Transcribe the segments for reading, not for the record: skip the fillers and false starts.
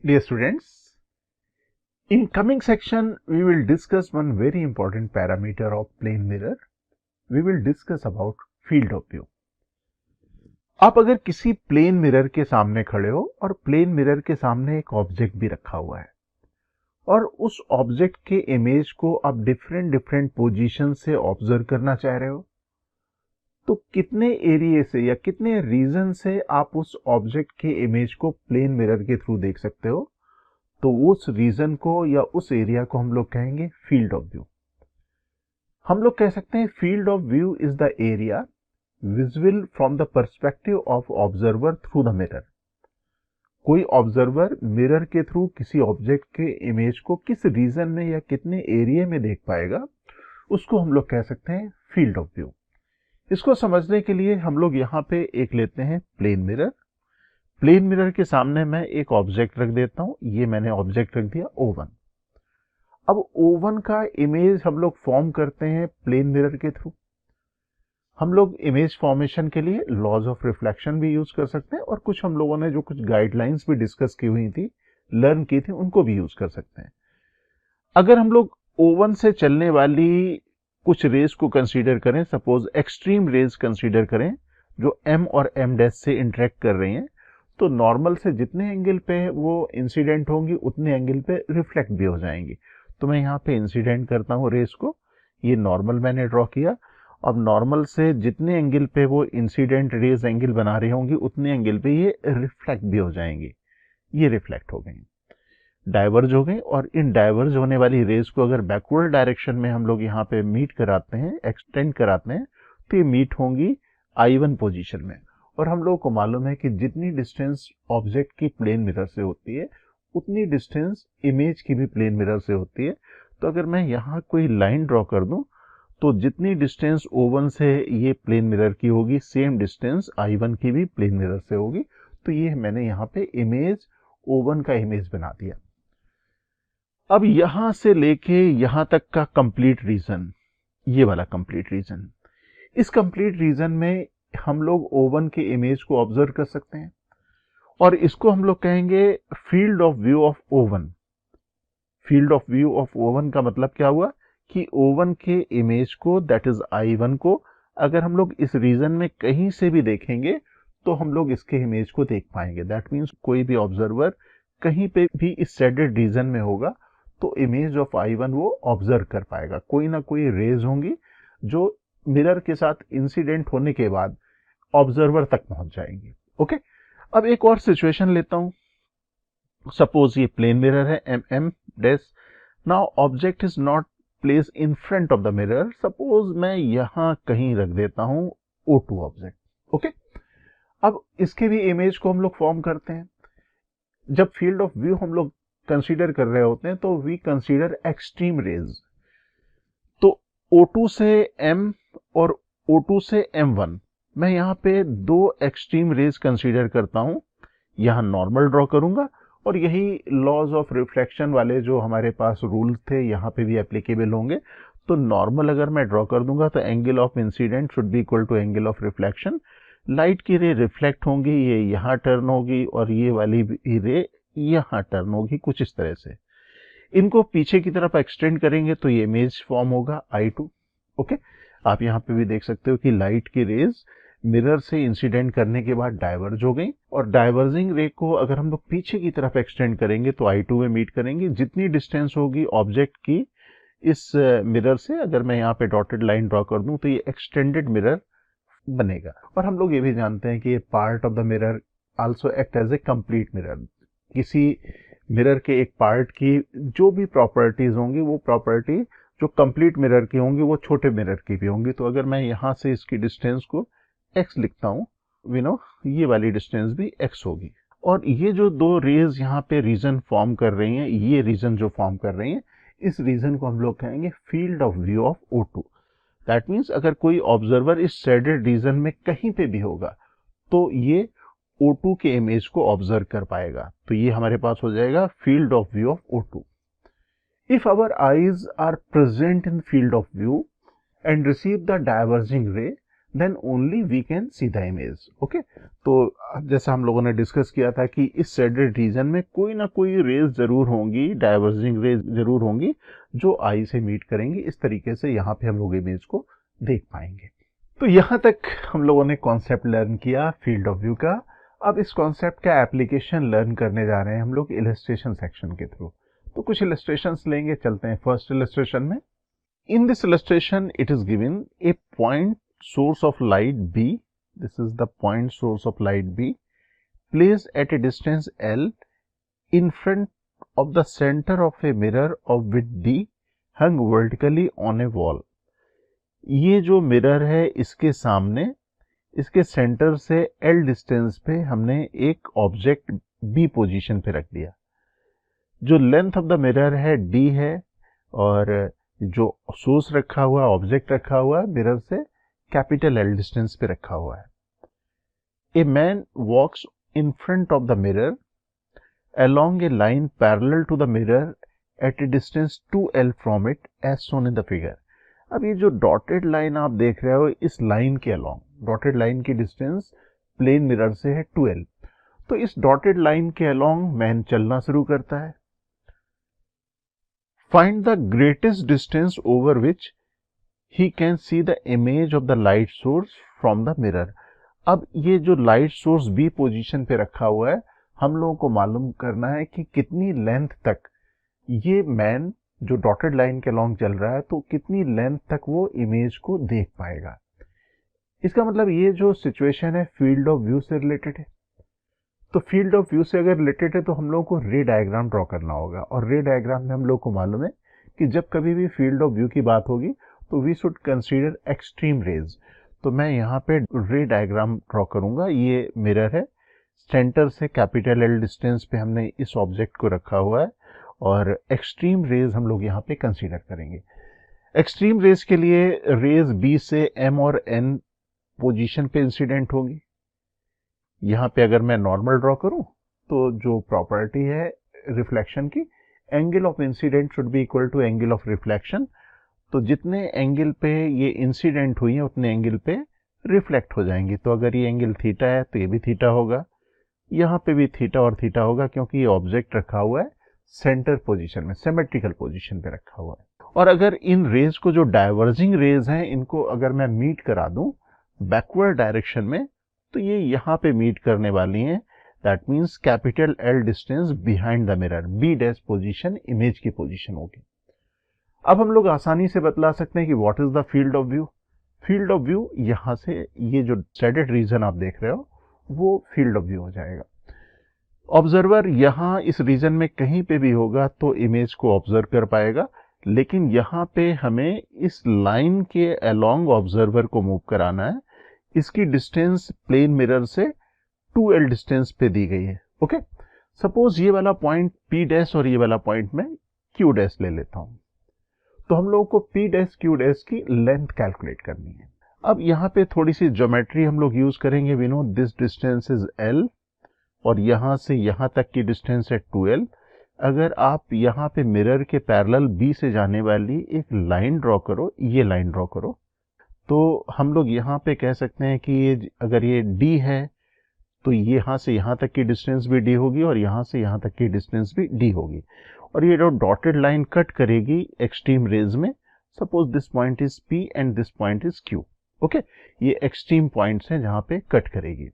Dear students, in coming section we will discuss one very important parameter of plane mirror. We will discuss about field of view. आप अगर किसी plane mirror के सामने खड़े हो और प्लेन मिरर के सामने एक ऑब्जेक्ट भी रखा हुआ है और उस ऑब्जेक्ट के इमेज को आप डिफरेंट पोजीशन से ऑब्जर्व करना चाह रहे हो, तो कितने एरिया से या कितने रीजन से आप उस ऑब्जेक्ट के इमेज को प्लेन मिरर के थ्रू देख सकते हो, तो उस रीजन को या उस एरिया को हम लोग कहेंगे फील्ड ऑफ व्यू। हम लोग कह सकते हैं field of view is the area visible from the perspective of observer through the mirror. कोई ऑब्जर्वर मिरर के थ्रू किसी ऑब्जेक्ट के इमेज को किस रीजन में या कितने एरिया में देख पाएगा, उसको हम लोग कह सकते हैं फील्ड ऑफ व्यू। इसको समझने के लिए हम लोग यहाँ पे एक लेते हैं प्लेन मिरर। प्लेन मिरर के सामने मैं एक ऑब्जेक्ट रख देता हूं। ये मैंने ऑब्जेक्ट रख दिया O1। अब O1 का इमेज हम लोग फॉर्म करते हैं प्लेन मिरर के थ्रू। हम लोग इमेज फॉर्मेशन के लिए लॉज ऑफ रिफ्लेक्शन भी यूज कर सकते हैं और कुछ हम लोगों ने जो कुछ गाइडलाइंस भी डिस्कस की हुई थी, लर्न की थी, उनको भी यूज कर सकते हैं। अगर हम लोग O1 से चलने वाली कुछ रेज को कंसीडर करें, सपोज एक्सट्रीम रेज कंसीडर करें जो M और M' से इंटरेक्ट कर रही हैं, तो नॉर्मल से जितने एंगल पे वो इंसिडेंट होंगी उतने एंगल पे रिफ्लेक्ट भी हो जाएंगी। तो मैं यहाँ पे इंसिडेंट करता हूँ रेस को, ये नॉर्मल मैंने ड्रॉ किया। अब नॉर्मल से जितने एंगल पे वो इंसिडेंट रेज एंगल बना रही होंगी उतने एंगल पे ये रिफ्लेक्ट भी हो जाएंगी। ये रिफ्लेक्ट हो गई, डाइवर्ज हो गई, और इन डाइवर्ज होने वाली रेज को अगर बैकवर्ड डायरेक्शन में हम लोग यहाँ पे मीट कराते हैं, एक्सटेंड कराते हैं, तो ये मीट होंगी I1 पोजीशन में। और हम लोगों को मालूम है कि जितनी डिस्टेंस ऑब्जेक्ट की प्लेन मिरर से होती है उतनी डिस्टेंस इमेज की भी प्लेन मिरर से होती है। तो अगर मैं यहाँ कोई लाइन ड्रॉ कर दूं तो जितनी डिस्टेंस O1 से ये प्लेन मिरर की होगी, सेम डिस्टेंस I1 की भी प्लेन मिरर से होगी। तो ये मैंने यहाँ पे इमेज O1 का इमेज बना दिया। अब यहां से लेके यहां तक का कंप्लीट रीजन, ये वाला कंप्लीट रीजन, इस कंप्लीट रीजन में हम लोग O1 के इमेज को ऑब्जर्व कर सकते हैं और इसको हम लोग कहेंगे field of view of O1। Field of view of O1 का मतलब क्या हुआ कि O1 के इमेज को, दैट इज I1 को, अगर हम लोग इस रीजन में कहीं से भी देखेंगे तो हम लोग इसके इमेज को देख पाएंगे। दैट मीन्स कोई भी ऑब्जर्वर कहीं पे भी इस शेडेड रीजन में होगा तो इमेज ऑफ I1 वो ऑब्जर्व कर पाएगा। कोई ना कोई रेज होंगी जो मिरर के साथ इंसिडेंट होने के बाद ऑब्जर्वर तक पहुंच जाएंगी। ओके, अब एक और सिचुएशन लेता हूं। सपोज ये प्लेन मिरर है MM dash. Now object is not place in front of the mirror. Suppose मैं यहां कहीं रख देता हूं O2 ऑब्जेक्ट। ओके, अब इसके भी इमेज को हम लोग फॉर्म करते हैं। जब फील्ड ऑफ व्यू हम लोग कंसीडर कर रहे होते हैं तो वी कंसीडर एक्सट्रीम रेज। तो O2 से M और O2 से M1, मैं यहाँ पे दो एक्सट्रीम रेज कंसीडर करता हूँ। यहाँ नॉर्मल ड्रॉ करूंगा और यही लॉज ऑफ रिफ्लेक्शन वाले जो हमारे पास रूल थे यहाँ पे भी एप्लीकेबल होंगे। तो नॉर्मल अगर मैं ड्रॉ कर दूंगा तो angle of incident should be equal to angle of reflection. Light की रे रिफ्लेक्ट होंगी, ये यहाँ टर्न होगी और ये वाली रे यहाँ टर्न होगी, कुछ इस तरह से। इनको पीछे की तरफ एक्सटेंड करेंगे तो ये इमेज फॉर्म होगा I2। ओके, आप यहाँ पे भी देख सकते हो कि लाइट की रेज मिरर से इंसिडेंट करने के बाद डाइवर्ज हो गई, और डाइवर्जिंग रे को अगर हम लोग पीछे की तरफ एक्सटेंड करेंगे तो I2 में मीट करेंगे। जितनी डिस्टेंस होगी ऑब्जेक्ट की इस मिरर से, अगर मैं यहाँ पे डॉटेड लाइन ड्रॉ कर दूं तो ये एक्सटेंडेड मिरर बनेगा। और हम लोग ये भी जानते हैं कि ये part of the mirror also act as a complete mirror. किसी मिरर के एक पार्ट की जो भी प्रॉपर्टीज होंगी वो प्रॉपर्टी जो कंप्लीट मिरर की होंगी वो छोटे मिरर की भी होंगी। तो अगर मैं यहाँ से इसकी डिस्टेंस को x लिखता हूँ, वी नो ये वाली डिस्टेंस भी x होगी। और ये जो दो रेज यहाँ पे रीजन फॉर्म कर रही हैं, ये रीजन जो फॉर्म कर रही हैं, इस रीजन को हम लोग कहेंगे field of view of O2। That means अगर कोई ऑब्जर्वर इस शेडेड रीजन में कहीं पे भी होगा तो ये O2 के इमेज को ऑब्जर्व कर पाएगा। तो ये हमारे पास हो जाएगा field of view of O2। If our eyes are present in field of view and receive the diverging ray, then only we can see the image. Okay तो जैसा हम लोगों ने डिस्कस किया था कि इस शेडेड रीजन में कोई ना कोई रेज जरूर होंगी, डाइवर्जिंग रेज जरूर होंगी जो आई से मीट करेंगी। इस तरीके से यहाँ पे हम लोग इमेज को देख पाएंगे। तो यहाँ तक हम लोगों ने कॉन्सेप्ट लर्न किया फील्ड ऑफ व्यू का। अब इस कॉन्सेप्ट का एप्लीकेशन लर्न करने जा रहे हैं हम लोग इलस्ट्रेशन सेक्शन के थ्रू। तो कुछ इलस्ट्रेशंस लेंगे, चलते हैं फर्स्ट इलस्ट्रेशन में। In this illustration it is given A point source of light B, this is the point source of light B, placed at a distance L in front of the center of a mirror of width D hung vertically on a wall. ये जो mirror है इसके सामने, इसके centre से L distance पे हमने एक ऑब्जेक्ट B पोजीशन पे रख दिया। जो लेंथ ऑफ द मिरर है D है और जो सोर्स रखा हुआ, ऑब्जेक्ट रखा हुआ मिरर से कैपिटल L डिस्टेंस पे रखा हुआ है। A man walks in front of the mirror along a line parallel to the mirror at a distance 2L from it as shown in the figure. अब ये जो डॉटेड लाइन आप देख रहे हो, इस लाइन के अलोंग, डॉटेड लाइन की डिस्टेंस प्लेन मिरर से है 2L। तो इस डॉटेड लाइन के अलोंग मैन चलना शुरू करता है। Find the greatest distance over which he can see the image of the light source from the mirror. अब ये जो लाइट सोर्स B पोजीशन पे रखा हुआ है, हम लोगों को मालूम करना है कि कितनी लेंथ तक ये मैन जो डॉटेड लाइन के लॉन्ग चल रहा है, तो कितनी लेंथ तक वो इमेज को देख पाएगा। इसका मतलब ये जो सिचुएशन है फील्ड ऑफ व्यू से रिलेटेड है। तो फील्ड ऑफ व्यू से अगर रिलेटेड है तो हम लोगों को रे डायग्राम ड्रॉ करना होगा, और रे डायग्राम में हम लोग को मालूम है कि जब कभी भी फील्ड ऑफ व्यू की बात होगी तो we should consider extreme rays. तो मैं यहाँ पे रे डायग्राम ड्रॉ करूंगा। ये मिरर है, सेंटर से कैपिटल L डिस्टेंस पे हमने इस ऑब्जेक्ट को रखा हुआ है और एक्सट्रीम रेज हम लोग यहाँ पे कंसीडर करेंगे। एक्सट्रीम रेज के लिए रेज B से M और N पोजीशन पे इंसिडेंट होगी। यहाँ पे अगर मैं नॉर्मल ड्रॉ करूं तो जो प्रॉपर्टी है रिफ्लेक्शन की, angle of incident should be equal to angle of reflection. तो जितने एंगल पे ये इंसिडेंट हुई है उतने एंगल पे रिफ्लेक्ट हो जाएंगी। तो अगर ये एंगल थीटा है तो ये भी थीटा होगा, यहाँ पे भी थीटा और थीटा होगा, क्योंकि ये ऑब्जेक्ट रखा हुआ है सेंटर पोजीशन में, सिमेट्रिकल पोजीशन पे रखा हुआ है। और अगर इन रेज को, जो डाइवर्जिंग रेज हैं, इनको अगर मैं मीट करा दूं बैकवर्ड डायरेक्शन में, तो ये यहाँ पे मीट करने वाली हैं। That means capital L distance behind the mirror, B dash position image की पोजीशन होगी। अब हम लोग आसानी से बतला सकते हैं कि what is the field of view. Field of view यहाँ से ये जो शेडेड रीजन आप देख रहे हो वो फील्ड ऑफ व्यू हो जाएगा। ऑब्जर्वर यहाँ इस रीजन में कहीं पे भी होगा तो इमेज को ऑब्जर्व कर पाएगा, लेकिन यहाँ पे हमें इस लाइन के अलोंग ऑब्जर्वर को मूव कराना है। इसकी डिस्टेंस प्लेन मिरर से 2L डिस्टेंस पे दी गई है। ओके, सपोज ये वाला पॉइंट P डैश और ये वाला पॉइंट मैं Q डैश ले लेता हूं। तो हम लोगों को P डैश Q डैश की लेंथ कैलकुलेट करनी है। अब यहाँ पे थोड़ी सी ज्योमेट्री हम लोग यूज करेंगे। We know this distance is L और यहाँ से यहाँ तक की डिस्टेंस है 2L। अगर आप यहाँ पे मिरर के पैरेलल B से जाने वाली एक लाइन ड्रॉ करो, ये लाइन ड्रॉ करो, तो हम लोग यहाँ पे कह सकते हैं कि ये अगर ये D है तो यहाँ से यहाँ तक की डिस्टेंस भी D होगी और यहाँ से यहाँ तक की डिस्टेंस भी D होगी। और ये जो डॉटेड लाइन कट करेगी एक्सट्रीम रेज में, suppose this point is P and this point is Q। Okay, ये एक्सट्रीम पॉइंट्स हैं जहाँ पे कट करेगी।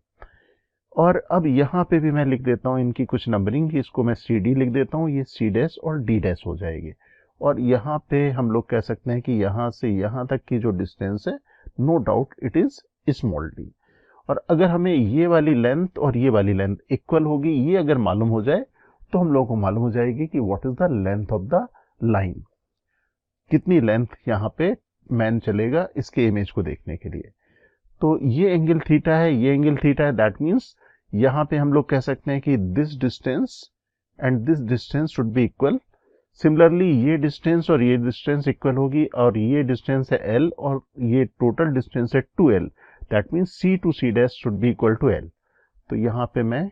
और अब यहाँ पे भी मैं लिख देता हूँ इनकी कुछ नंबरिंग, इसको मैं CD लिख देता हूँ, ये C डैश और D डैश हो जाएगी। और यहाँ पे हम लोग कह सकते हैं कि यहाँ से यहाँ तक की जो डिस्टेंस है, no doubt it is small d। और अगर हमें ये वाली लेंथ और ये वाली लेंथ इक्वल होगी, ये अगर मालूम हो जाए तो हम लोगों को मालूम हो जाएगी कि what is the length of the line, कितनी लेंथ यहाँ पे मैन चलेगा इसके इमेज को देखने के लिए। तो ये एंगल थीटा है, ये एंगल थीटा है। दैट मीन्स यहाँ पे हम लोग कह सकते हैं कि this distance and this distance should be equal. Similarly ये डिस्टेंस और ये डिस्टेंस इक्वल होगी, और ये डिस्टेंस है L और ये टोटल डिस्टेंस है 2L। That means C to C dash should be equal to L। तो यहाँ पे मैं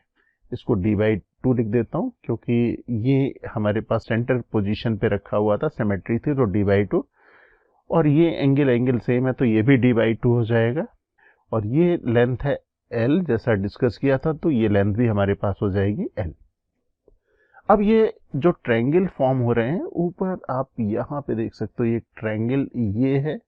इसको d/2 लिख देता हूँ, क्योंकि ये हमारे पास सेंटर पोजीशन पे रखा हुआ था, सिमेट्री थी, तो d/2। और ये एंगल सेम है तो ये भी d/2 हो जाएगा। और ये लेंथ है L, जैसा डिस्कस किया था, तो ये लेंथ भी हमारे पास हो जाएगी L। अब ये जो ट्रायंगल फॉर्म हो रहे हैं, ऊपर आप यहाँ पे देख सकते हो, ये ट्रायंगल ये है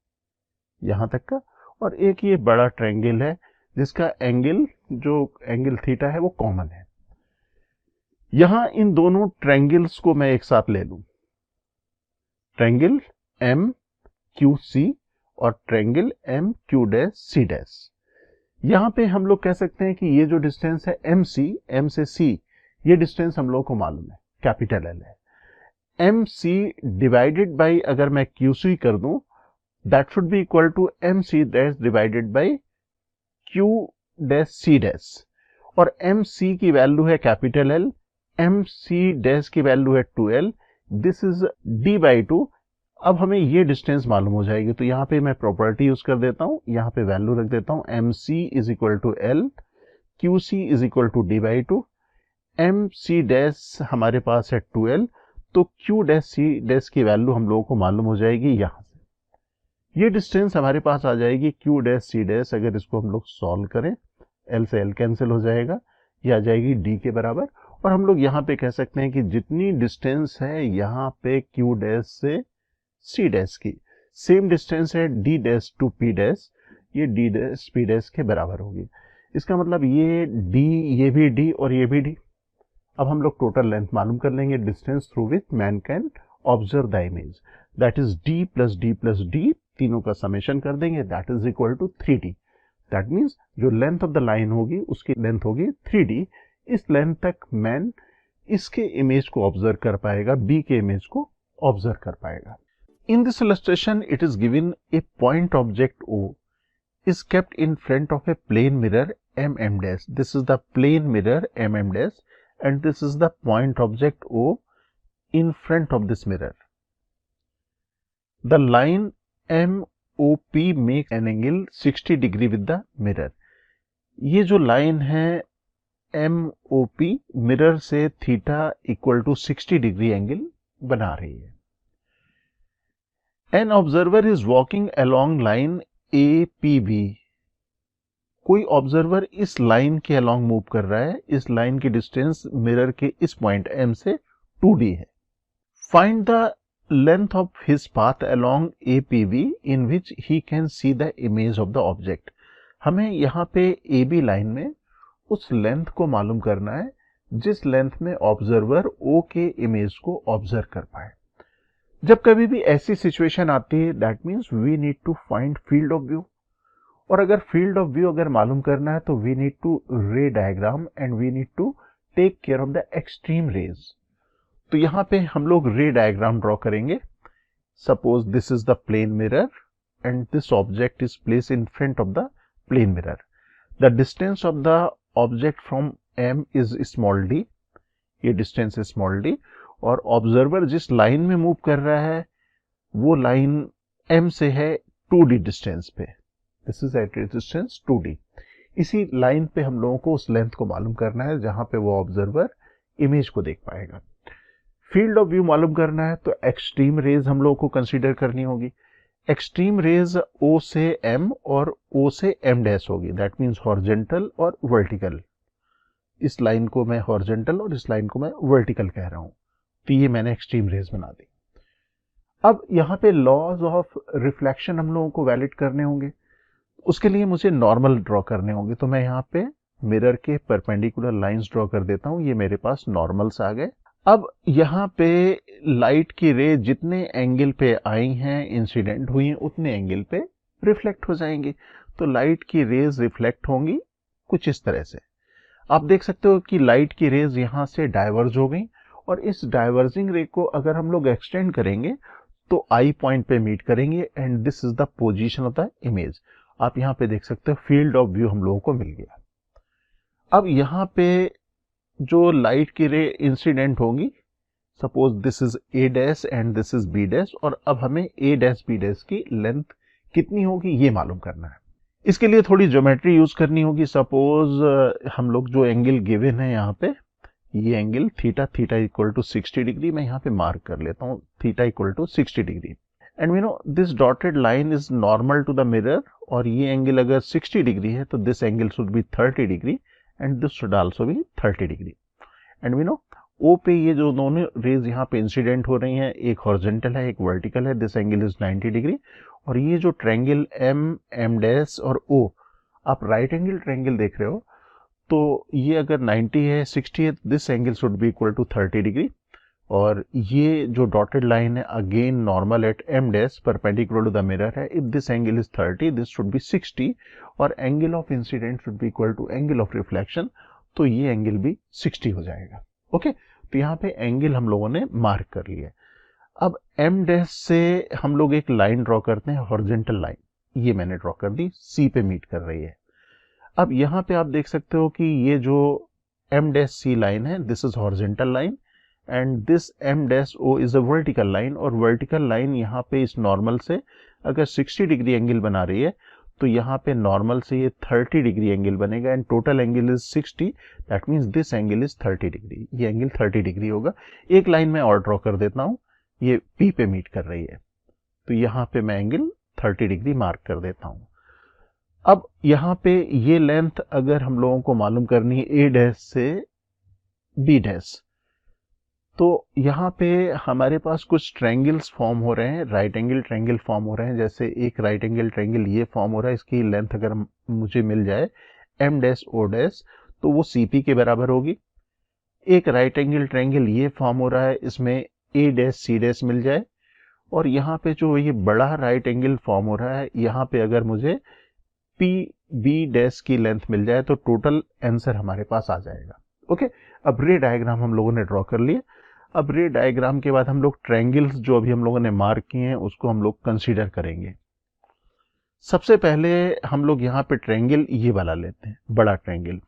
यहाँ तक का, और एक ये बड़ा ट्रायंगल है जिसका एंगल, जो एंगल थीटा है, वो कॉमन है। यहां इन दोनों ट्रायंगल्स को मैं एक साथ ले लूं, ट्रायंगल MQC और ट्रायंगल MQ', यहां पे हम लोग कह सकते हैं कि ये जो डिस्टेंस है MC, M से C, ये डिस्टेंस हम लोग को मालूम है, कैपिटल L है। MC डिवाइडेड बाई अगर मैं QC कर दूं, that should be equal to MC dash divided by Q', और MC की वैल्यू है कैपिटल L, MC' की वैल्यू है 2L, दिस इज D/2। अब हमें ये डिस्टेंस मालूम हो जाएगी, तो यहाँ पे मैं प्रॉपर्टी यूज कर देता हूँ, यहाँ पे वैल्यू रख देता हूँ, MC is equal to L, QC is equal to D/2, MC' हमारे पास है 2L, तो Q', की वैल्यू हम लोगों को मालूम हो जाएगी यहाँ से। ये डिस्टेंस हमारे पास आ जाएगी Q', अगर इसको हम लोग सॉल्व करें, L से L कैंसिल हो जाएगा, ये आ जाएगी D के बराबर। और हम लोग यहाँ पे कह सकते हैं कि जितनी डिस्टेंस है यहाँ पे Q' से C' की, सेम डिस्टेंस है D' टू P', ये D' P' के बराबर होगी। इसका मतलब ये D, ये भी D और ये भी D। अब हम लोग टोटल लेंथ मालूम कर लेंगे, distance through which man can observe the image, that is D plus D plus D, तीनों का समेशन कर देंगे, that is equal to 3D। That means जो लेंथ ऑफ द लाइन होगी उसकी लेंथ होगी 3D। इस लेंथ तक मैन इसके इमेज को ऑब्जर्व कर पाएगा, B के इमेज को ऑब्जर्व कर पाएगा। In this illustration, it is given a point object O is kept in front of a plane mirror MM'. This is the plane mirror MM', and this is the point object O in front of this mirror. The line MOP makes an angle 60 degree with the mirror. ये जो line है MOP mirror से theta equal to 60 degree angle बना रही है। An observer is walking along line APB. कोई observer इस line के अलोंग मूव कर रहा है, इस लाइन की डिस्टेंस मिरर के इस पॉइंट M से 2D है। Find the length of his path along APB in which he can see the image of the object. हमें यहाँ पे AB लाइन में उस लेंथ को मालूम करना है जिस लेंथ में ऑब्जर्वर O के इमेज को ऑब्जर्व कर पाए। जब कभी भी ऐसी सिचुएशन आती है, that means we need to find field of view, और अगर फील्ड ऑफ व्यू अगर मालूम करना है तो we need to ray diagram and we need to take care of the extreme rays. तो यहाँ पे हम लोग रे डायग्राम ड्रॉ करेंगे। Suppose this is the plane mirror and this object is place in front of the plane mirror. The distance of the object from M is small d, ये distance है small d, और observer जिस line में move कर रहा है वो line M से है 2D डिस्टेंस पे, this is at distance 2D। इसी लाइन पे हम लोगों को उस लेंथ को मालूम करना है जहां पे वो ऑब्जर्वर इमेज को देख पाएगा। फील्ड ऑफ व्यू मालूम करना है तो एक्सट्रीम रेज हम लोगों को कंसीडर करनी होगी। एक्सट्रीम रेज O से M और O से M' होगी, दैट मीन्स हॉरिजॉन्टल और वर्टिकल। इस लाइन को मैं हॉरिजॉन्टल और इस लाइन को मैं वर्टिकल कह रहा हूं, तो ये मैंने एक्सट्रीम रेज बना दी। अब यहाँ पे लॉज ऑफ रिफ्लेक्शन हम लोगों को वैलिड करने होंगे, उसके लिए मुझे नॉर्मल ड्रॉ करने होंगे। तो मैं यहाँ पे मिरर के परपेंडिकुलर लाइंस ड्रॉ कर देता हूँ, ये मेरे पास नॉर्मल्स आ गए। अब यहाँ पे लाइट की रे जितने एंगल पे आई हैं, इंसिडेंट हुई हैं, उतने एंगल पे रिफ्लेक्ट हो जाएंगे। तो लाइट की रेज रिफ्लेक्ट होंगी कुछ इस तरह से। आप देख सकते हो कि लाइट की रेज यहाँ से डाइवर्ज हो गई, और इस डाइवर्जिंग रे को अगर हम लोग एक्सटेंड करेंगे तो आई पॉइंट पे मीट करेंगे, and this is the position of the image. आप यहाँ पे देख सकते हो फील्ड ऑफ व्यू हम लोगों को मिल गया। अब यहाँ पे जो लाइट की रे इंसिडेंट होगी, suppose this is A' and this is B', और अब हमें A' B' की लेंथ कितनी होगी ये मालूम करना है। इसके लिए थोड़ी ज्योमेट्री यूज करनी होगी। सपोज हम लोग जो एंगल गिवन है यहाँ पे, ये angle theta equal to 60 degree, मैं यहाँ पे मार्क कर लेता हूँ, theta equal to 60 degree. And we know this dotted line is normal to the mirror, और ये एंगल अगर 60 डिग्री है तो this angle should be 30 degree and this should also be 30 degree. And we know O पे ये जो दोनों raise यहाँ पे इंसिडेंट हो रही हैं, एक हॉरिजॉन्टल है एक वर्टिकल है, दिस एंगल इज 90 डिग्री। और ये जो ट्रायंगल एम डैश और ओ, आप राइट एंगल ट्रायंगल देख रहे हो, तो ये अगर 90 है 60 है, this angle should be equal to 30 degree. और ये जो डॉटेड लाइन है again normal at M dash perpendicular to the mirror है। If this angle is 30, this should be 60 और angle of incident should be equal to angle of reflection, तो ये angle भी 60 हो जाएगा। ओके, तो यहाँ पे एंगल हम लोगों ने मार्क कर लिया। अब एम डैश से हम लोग एक लाइन ड्रॉ करते हैं, हॉरिजॉन्टल लाइन, ये मैंने ड्रॉ कर दी, सी पे मीट कर रही है। अब यहाँ पे आप देख सकते हो कि ये जो एम डैश सी लाइन है, this is horizontal line and this M dash O is a vertical line, और वर्टिकल लाइन यहाँ पे इस नॉर्मल से अगर 60 डिग्री एंगल बना रही है तो यहाँ पे नॉर्मल से ये 30 डिग्री एंगल बनेगा and total angle is 60, that means this angle is 30 degree, ये एंगल 30 डिग्री होगा। एक लाइन में और ड्रॉ कर देता हूँ, ये पी पे मीट कर रही है, तो यहाँ पे मैं एंगल 30 डिग्री मार्क कर देता हूँ। अब यहाँ पे ये लेंथ अगर हम लोगों को मालूम करनी है ए डैश से बी डैश, तो यहाँ पे हमारे पास कुछ ट्रायंगल्स फॉर्म हो रहे हैं, राइट एंगल ट्रायंगल फॉर्म हो रहे हैं। जैसे एक राइट एंगल ट्रायंगल ये फॉर्म हो रहा है, इसकी लेंथ अगर मुझे मिल जाए एम डैश ओ डैश तो वो सीपी के बराबर होगी। एक राइट एंगल ट्रायंगल ये फॉर्म हो रहा है, इसमें ए डैश सी डैश मिल जाए, और यहाँ पे जो ये बड़ा राइट एंगल फॉर्म हो रहा है, यहाँ पे अगर मुझे पी बी डैश की लेंथ मिल जाए तो टोटल आंसर हमारे पास आ जाएगा। ओके, अब रे डायग्राम हम लोगों ने ड्रॉ कर लिए। अब रे डायग्राम के बाद हम लोग ट्रायंगल्स जो अभी हम लोगों ने मार्क किए हैं उसको हम लोग कंसीडर करेंगे। सबसे पहले हम लोग यहाँ पे ट्रायंगल ये वाला लेते हैं, बड़ा ट्रायंगल,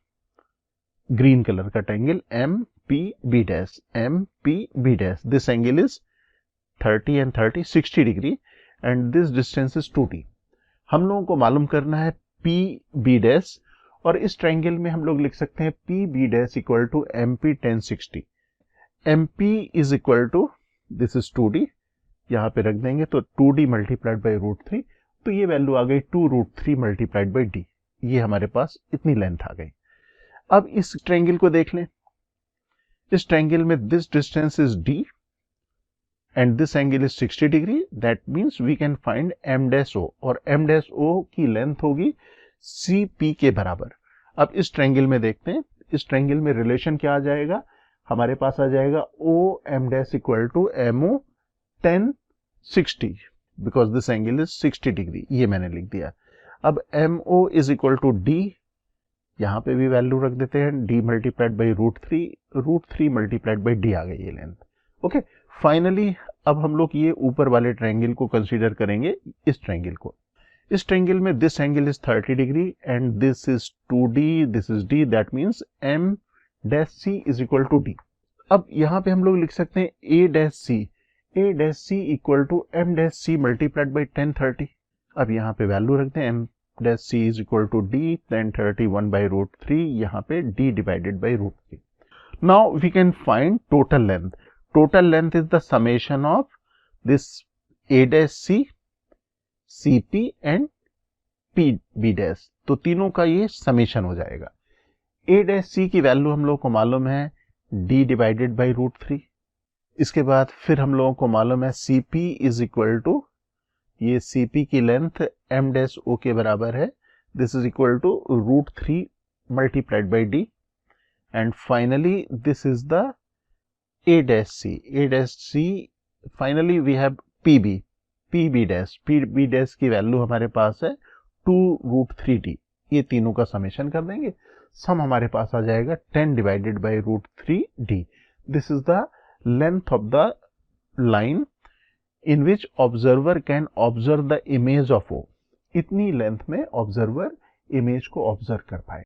ग्रीन कलर का triangle M P B dash, M P B dash, this angle is 30 and 30 60 degree and this distance is 2d। हम लोगों को मालूम करना है पी बी डैश, और इस ट्रायंगल में हम लोग लिख सकते हैं P B dash equal to M P tan 60। M P is equal to this is 2d, यहाँ पे रख देंगे तो 2d मल्टीप्लाइड बाई √3, तो ये वैल्यू आ गई 2√3 मल्टीप्लाइड बाई d, ये हमारे पास इतनी लेंथ आ गई। अब इस ट्रायंगल को देख लें, इस ट्रायंगल में this distance is d and this angle is 60 degree, that means we can find M dash O, और एम डैश ओ की लेंथ होगी सी पी के बराबर। अब इस ट्रायंगल में देखते हैं, इस ट्रायंगल में रिलेशन क्या आ जाएगा, हमारे पास आ जाएगा O M dash equal to M O tan 60, because this angle is 60 degree, ये मैंने लिख दिया। अब M O is equal to D, यहाँ पे भी वैल्यू रख देते हैं, d multiplied by √3 multiplied by d आ गई ये लेंथ। ओके, फाइनली अब हम लोग ये ऊपर वाले ट्रायंगल को कंसीडर करेंगे, इस ट्रायंगल को। इस ट्रायंगल में this angle is 30 degree and this is 2d, this is d, that means m dash c is equal to d। अब यहाँ पे हम लोग लिख सकते हैं a dash c equal to m dash c multiplied by 1030। अब यहाँ पे वैल्यू रखते हैं, m dash c is equal to d 1031 by √3, यहाँ पे d divided by √3। Now we can find total length. Total length is the summation of this a dash c, cp and pb dash, तो तीनों का ये summation हो जाएगा। a dash c की value हम लोग को मालूम है d डिवाइडेड बाई √3। इसके बाद फिर हम लोगों को मालूम है cp इज इक्वल टू, ये cp की लेंथ m डैश o के बराबर है, this is equal to √3 multiplied by d, and finally this is the a dash c। Finally we have pb dash की वैल्यू हमारे पास है 2√3d, ये तीनों का समेशन कर देंगे, सम हमारे पास आ जाएगा 10 divided by √3d। This is the length of the line in which observer can observe the image of O. इतनी लेंथ में ऑब्जर्वर इमेज को ऑब्जर्व कर पाए।